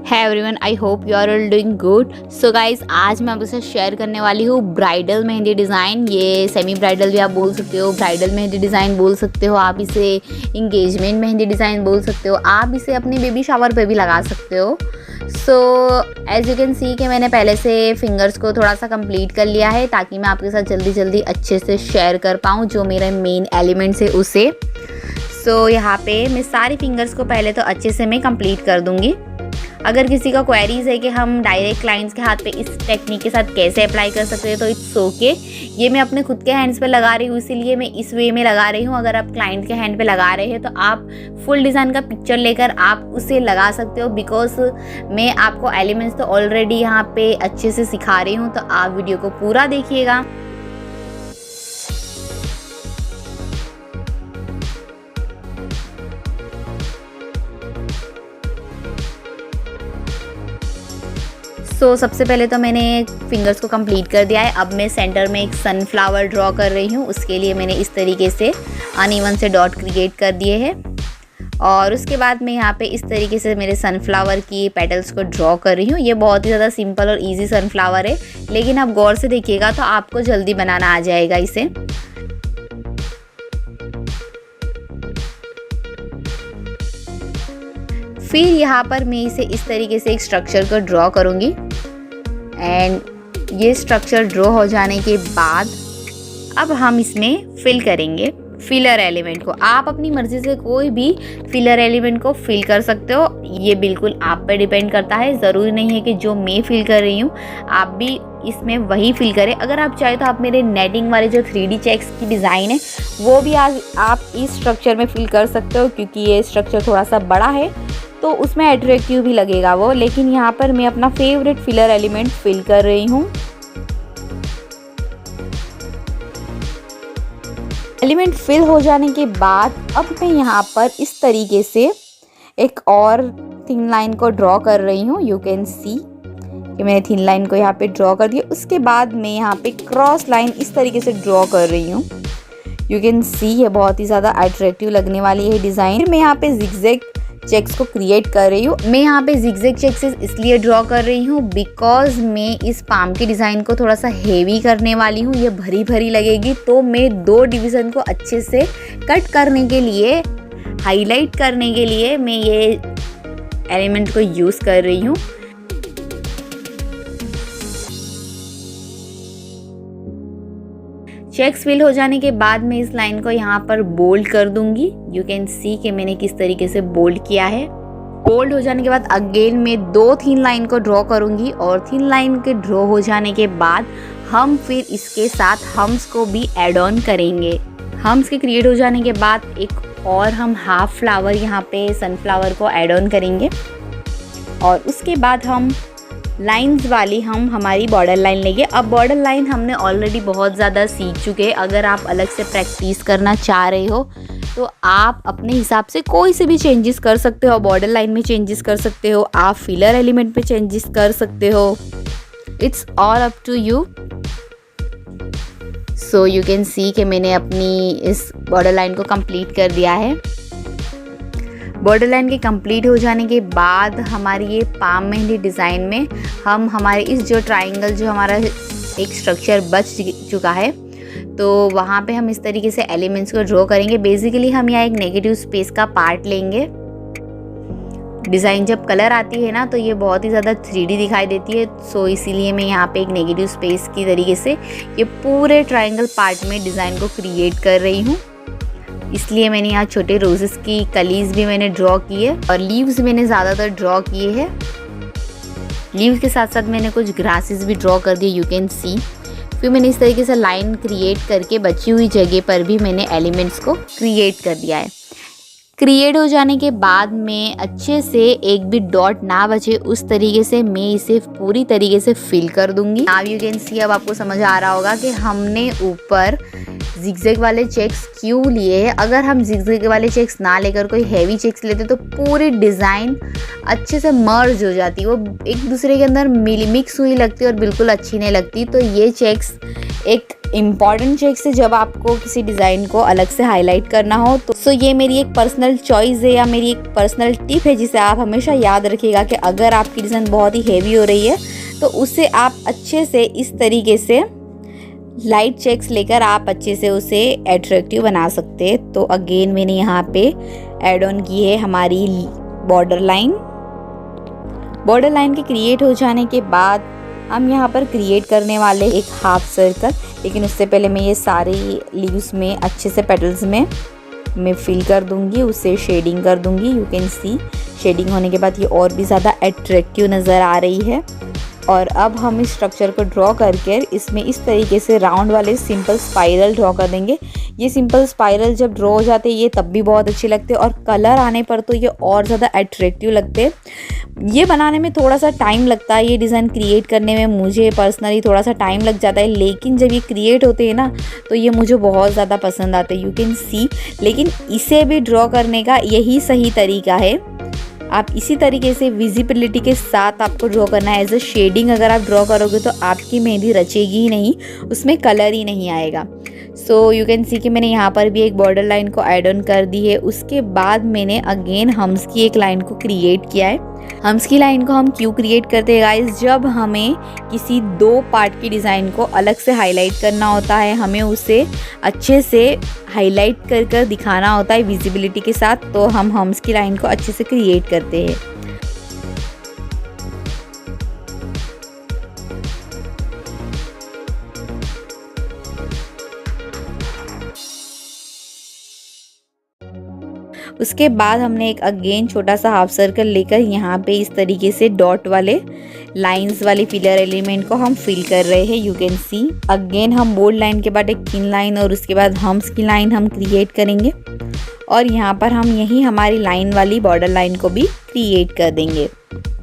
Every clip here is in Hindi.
है everyone, I hope you are all doing good. So guys, आज मैं आपके साथ शेयर करने वाली हूँ ब्राइडल मेहंदी डिज़ाइन। ये सेमी ब्राइडल भी आप बोल सकते हो, ब्राइडल मेहंदी डिज़ाइन बोल सकते हो, आप इसे इंगेजमेंट मेहंदी डिज़ाइन बोल सकते हो, आप इसे अपने बेबी शावर पे भी लगा सकते हो। So as you can see कि मैंने पहले से फिंगर्स को थोड़ा सा कंप्लीट कर लिया है ताकि मैं आपके साथ जल्दी जल्दी अच्छे से शेयर कर पाऊँ जो मेरा मेन एलिमेंट्स है उसे। सो यहाँ पे मैं सारी फिंगर्स को पहले तो अच्छे से मैं कंप्लीट कर दूँगी। अगर किसी का क्वेरीज़ है कि हम डायरेक्ट क्लाइंट्स के हाथ पे इस टेक्निक के साथ कैसे अप्लाई कर सकते हैं तो इट्स ओके। ये मैं अपने खुद के हैंड्स पे लगा रही हूँ, इसीलिए मैं इस वे में लगा रही हूँ। अगर आप क्लाइंट के हैंड पे लगा रहे हैं तो आप फुल डिज़ाइन का पिक्चर लेकर आप उसे लगा सकते हो, बिकॉज मैं आपको एलिमेंट्स तो ऑलरेडी यहाँ पे अच्छे से सिखा रही हूँ, तो आप वीडियो को पूरा देखिएगा। सबसे पहले तो मैंने फिंगर्स को कंप्लीट कर दिया है। अब मैं सेंटर में एक सनफ्लावर ड्रॉ कर रही हूँ। उसके लिए मैंने इस तरीके से अनइवन से डॉट क्रिएट कर दिए हैं और उसके बाद मैं यहाँ पे इस तरीके से मेरे सनफ्लावर की पेटल्स को ड्रॉ कर रही हूँ। ये बहुत ही ज़्यादा सिंपल और इजी सनफ्लावर है, लेकिन आप गौर से देखिएगा तो आपको जल्दी बनाना आ जाएगा इसे। फिर यहाँ पर मैं इसे इस तरीके से एक स्ट्रक्चर को ड्रॉ करूँगी एंड ये स्ट्रक्चर ड्रॉ हो जाने के बाद अब हम इसमें फिल करेंगे फिलर एलिमेंट को। आप अपनी मर्ज़ी से कोई भी फिलर एलिमेंट को फिल कर सकते हो, ये बिल्कुल आप पे डिपेंड करता है। ज़रूरी नहीं है कि जो मैं फिल कर रही हूँ आप भी इसमें वही फिल करें। अगर आप चाहे तो आप मेरे नेटिंग वाले जो 3D चेक्स की डिज़ाइन है वो भी आज आप इस स्ट्रक्चर में फिल कर सकते हो, क्योंकि ये स्ट्रक्चर थोड़ा सा बड़ा है तो उसमें अट्रैक्टिव भी लगेगा वो। लेकिन यहाँ पर मैं अपना फेवरेट फिलर एलिमेंट फिल कर रही हूँ। एलिमेंट फिल हो जाने के बाद अब मैं यहाँ पर इस तरीके से एक और थिन लाइन को ड्रॉ कर रही हूँ। यू कैन सी कि मैंने थिन लाइन को यहाँ पे ड्रॉ कर दिया। उसके बाद मैं यहाँ पे क्रॉस लाइन इस तरीके से ड्रॉ कर रही हूँ। यू कैन सी ये बहुत ही ज़्यादा अट्रैक्टिव लगने वाली है डिज़ाइन। मैं यहाँ पे जिगजैग चेक्स को क्रिएट कर रही हूँ। मैं यहाँ पे जिगजैग चेक्स इसलिए ड्रॉ कर रही हूँ बिकॉज मैं इस पाम की डिज़ाइन को थोड़ा सा हेवी करने वाली हूँ, ये भरी भरी लगेगी। तो मैं 2 डिवीज़न को अच्छे से कट करने के लिए, हाईलाइट करने के लिए मैं ये एलिमेंट को यूज़ कर रही हूँ। चेक्स फिल हो जाने के बाद मैं इस लाइन को यहाँ पर बोल्ड कर दूंगी। यू कैन सी कि मैंने किस तरीके से बोल्ड किया है। बोल्ड हो जाने के बाद अगेन मैं 2 थिन लाइन को ड्रॉ करूंगी और थिन लाइन के ड्रॉ हो जाने के बाद हम फिर इसके साथ हम्स को भी ऐड ऑन करेंगे। हम्स के क्रिएट हो जाने के बाद एक और हम हाफ फ्लावर यहाँ पे सनफ्लावर को ऐड ऑन करेंगे और उसके बाद हम लाइंस वाली हम हमारी बॉर्डर लाइन लेंगे। अब बॉर्डर लाइन हमने ऑलरेडी बहुत ज़्यादा सीख चुके हैं। अगर आप अलग से प्रैक्टिस करना चाह रहे हो तो आप अपने हिसाब से कोई से भी चेंजेस कर सकते हो। बॉर्डर लाइन में चेंजेस कर सकते हो, आप फिलर एलिमेंट पे चेंजेस कर सकते हो। It's all up to you. So you can see कि मैंने अपनी इस बॉर्डर लाइन को कंप्लीट कर दिया है। बॉर्डर लाइन के कंप्लीट हो जाने के बाद हमारी ये पाम मेहंदी डिज़ाइन में हम हमारे इस जो ट्रायंगल जो हमारा एक स्ट्रक्चर बच चुका है तो वहाँ पे हम इस तरीके से एलिमेंट्स को ड्रॉ करेंगे। बेसिकली हम यहाँ एक नेगेटिव स्पेस का पार्ट लेंगे। डिज़ाइन जब कलर आती है ना तो ये बहुत ही ज़्यादा 3D दिखाई देती है। सो इसीलिए मैं यहाँ पे एक नेगेटिव स्पेस की तरीके से ये पूरे ट्रायंगल पार्ट में डिज़ाइन को क्रिएट कर रही हूँ। इसलिए मैंने यहाँ छोटे रोजेस की कलीज भी मैंने ड्रॉ की है और लीव्स मैंने ज़्यादातर ड्रॉ किए हैं। लीव्स के साथ साथ मैंने कुछ ग्रासेस भी ड्रॉ कर दिए। यू कैन सी। फिर मैंने इस तरीके से लाइन क्रिएट करके बची हुई जगह पर भी मैंने एलिमेंट्स को क्रिएट कर दिया है। क्रिएट हो जाने के बाद मैं अच्छे से एक भी डॉट ना बचे उस तरीके से मैं इसे पूरी तरीके से फिल कर दूंगी। नाउ यू कैन सी, अब आपको समझ आ रहा होगा कि हमने ऊपर जिगजैग वाले चेक्स क्यों लिए हैं। अगर हम जिगजैग वाले चेक्स ना लेकर कोई हैवी चेक्स लेते तो पूरी डिज़ाइन अच्छे से मर्ज हो जाती, वो एक दूसरे के अंदर मिक्स हुई लगती और बिल्कुल अच्छी नहीं लगती। तो ये चेक्स एक इम्पॉर्टेंट चेक से जब आपको किसी डिज़ाइन को अलग से हाईलाइट करना हो तो सो ये मेरी एक पर्सनल चॉइस है या मेरी एक पर्सनल टिप है जिसे आप हमेशा याद रखिएगा कि अगर आपकी डिज़ाइन बहुत ही हेवी हो रही है तो उसे आप अच्छे से इस तरीके से लाइट चेक्स लेकर आप अच्छे से उसे अट्रैक्टिव बना सकते हैं। तो अगेन मैंने यहाँ पे ऐड ऑन की है हमारी बॉर्डर लाइन। बॉर्डर लाइन के क्रिएट हो जाने के बाद हम यहाँ पर क्रिएट करने वाले एक हाफ सर्कल, लेकिन उससे पहले मैं ये सारे लीव्स में अच्छे से पेटल्स में मैं फिल कर दूंगी, उससे शेडिंग कर दूंगी। यू कैन सी शेडिंग होने के बाद ये और भी ज़्यादा अट्रैक्टिव नज़र आ रही है। और अब हम इस स्ट्रक्चर को ड्रॉ करके इसमें इस तरीके से राउंड वाले सिंपल स्पाइरल ड्रॉ कर देंगे। ये सिंपल स्पाइरल जब ड्रॉ हो जाते हैं ये तब भी बहुत अच्छे लगते हैं और कलर आने पर तो ये और ज़्यादा अट्रैक्टिव लगते हैं। ये बनाने में थोड़ा सा टाइम लगता है, ये डिज़ाइन क्रिएट करने में मुझे पर्सनली थोड़ा सा टाइम लग जाता है, लेकिन जब ये क्रिएट होते हैं ना तो ये मुझे बहुत ज़्यादा पसंद आते हैं। यू कैन सी, लेकिन इसे भी ड्रॉ करने का यही सही तरीका है। आप इसी तरीके से विजिबिलिटी के साथ आपको ड्रॉ करना है। एज अ शेडिंग अगर आप ड्रॉ करोगे तो आपकी मेहंदी रचेगी ही नहीं, उसमें कलर ही नहीं आएगा। सो यू कैन सी कि मैंने यहाँ पर भी एक बॉर्डर लाइन को ऐड ऑन कर दी है। उसके बाद मैंने अगेन हम्स की एक लाइन को क्रिएट किया है। हम्स की लाइन को हम क्यों क्रिएट करते हैं गाइस, जब हमें किसी दो पार्ट की डिज़ाइन को अलग से हाईलाइट करना होता है, हमें उसे अच्छे से हाईलाइट कर दिखाना होता है विजिबिलिटी के साथ, तो हम हम्स की लाइन को अच्छे से क्रिएट करते हैं। उसके बाद हमने एक अगेन छोटा सा हाफ सर्कल लेकर यहाँ पे इस तरीके से डॉट वाले लाइंस वाले फिलर एलिमेंट को हम फिल कर रहे हैं। यू कैन सी अगेन हम बोल्ड लाइन के बाद एक थिन लाइन और उसके बाद हम्स की लाइन हम क्रिएट करेंगे और यहाँ पर हम यही हमारी लाइन वाली बॉर्डर लाइन को भी क्रिएट कर देंगे।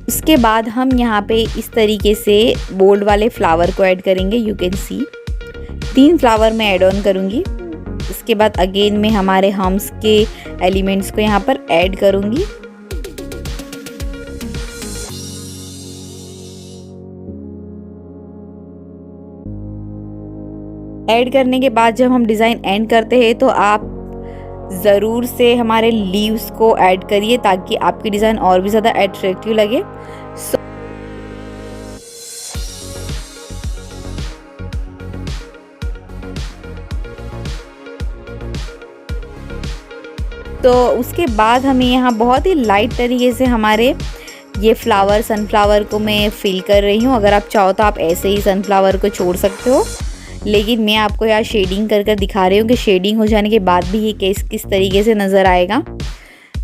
उसके बाद हम यहाँ पे इस तरीके से बोल्ड वाले फ्लावर को ऐड करेंगे। यू कैन सी 3 फ्लावर मैं ऐड ऑन करूँगी। इसके बाद अगेन मैं हमारे हम्स के एलिमेंट्स को यहाँ पर ऐड करूँगी। ऐड करने के बाद जब हम डिज़ाइन एंड करते हैं तो आप ज़रूर से हमारे लीव्स को ऐड करिए ताकि आपकी डिज़ाइन और भी ज़्यादा अट्रैक्टिव लगे। तो उसके बाद हमें यहाँ बहुत ही लाइट तरीके से हमारे ये फ्लावर सनफ्लावर को मैं फिल कर रही हूँ। अगर आप चाहो तो आप ऐसे ही सनफ्लावर को छोड़ सकते हो, लेकिन मैं आपको यहाँ शेडिंग कर दिखा रही हूँ कि शेडिंग हो जाने के बाद भी ये किस तरीके से नज़र आएगा।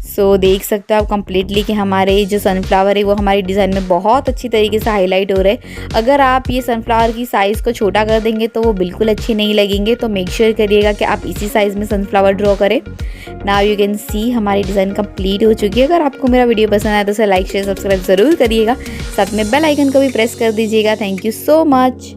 सो देख सकते हो आप कम्प्लीटली कि हमारे जो सनफ्लावर है वो हमारी डिज़ाइन में बहुत अच्छी तरीके से हाईलाइट हो रहे हैं। अगर आप ये सनफ्लावर की साइज़ को छोटा कर देंगे तो वो बिल्कुल अच्छी नहीं लगेंगे, तो मेक श्योर करिएगा कि आप इसी साइज़ में सनफ्लावर ड्रॉ करें। नाउ यू कैन सी हमारी डिज़ाइन कंप्लीट हो चुकी है। अगर आपको मेरा वीडियो पसंद आया तो उसे लाइक शेयर सब्सक्राइब ज़रूर करिएगा, साथ में बेल आइकन को भी प्रेस कर दीजिएगा। Thank you so much.